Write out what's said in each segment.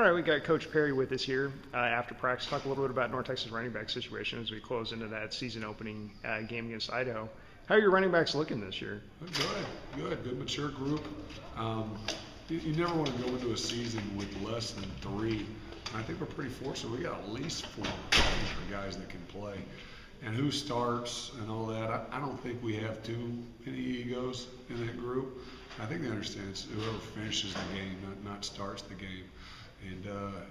All right, we got Coach Perry with us here after practice. Talk a little bit about North Texas running back situation as we close into that season opening game against Idaho. How are your running backs looking this year? Good mature group. You never want to go into a season with less than 3. I think we're pretty fortunate. We got at least 4 guys that can play. And who starts and all that, I don't think we have too many egos in that group. I think they understand it's whoever finishes the game, not starts the game. And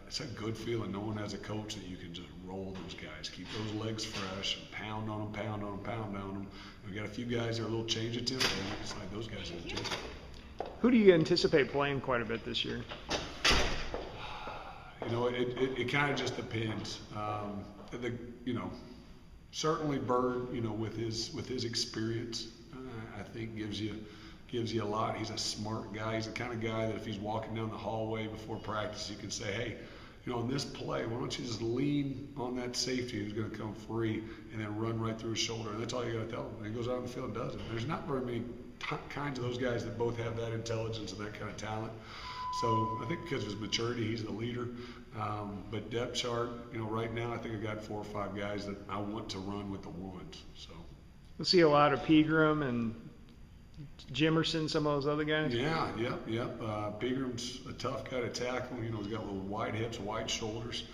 it's a good feeling knowing as a coach that you can just roll those guys, keep those legs fresh, and pound on them, pound on them, pound on them. We got a few guys that are a little change of tempo. It's like those guys are too. Who do you anticipate playing quite a bit this year? It kind of just depends. Certainly Bird, with his experience, I think gives you a lot. He's a smart guy. He's the kind of guy that if he's walking down the hallway before practice, you can say, hey, on this play, why don't you just lean on that safety who's going to come free and then run right through his shoulder. And that's all you got to tell him. And he goes out on the field and does it. There's not very many kinds of those guys that both have that intelligence and that kind of talent. So I think because of his maturity, he's the leader. But depth chart, right now I think I've got 4 or 5 guys that I want to run with the ones. So we'll see a lot of Pegram and Jimerson, some of those other guys. Yeah. Pegram's a tough guy to tackle. He's got little wide hips, wide shoulders.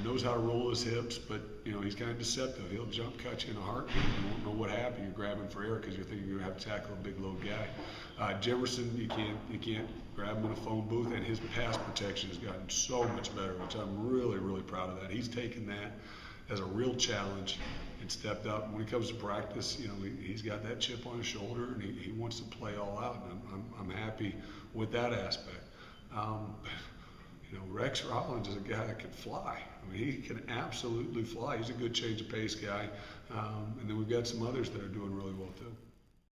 Knows how to roll his hips, but he's kind of deceptive. He'll jump cut you in a heartbeat. You won't know what happened. You're grabbing for air because you're thinking you're going to have to tackle a big load guy. Jimerson, you can't grab him in a phone booth, and his pass protection has gotten so much better, which I'm really, really proud of that. He's taken that as a real challenge and stepped up. When he comes to practice, he's got that chip on his shoulder, and he wants to play all out, and I'm happy with that aspect. Rex Rollins is a guy that can fly. He can absolutely fly. He's a good change of pace guy. And then we've got some others that are doing really well too.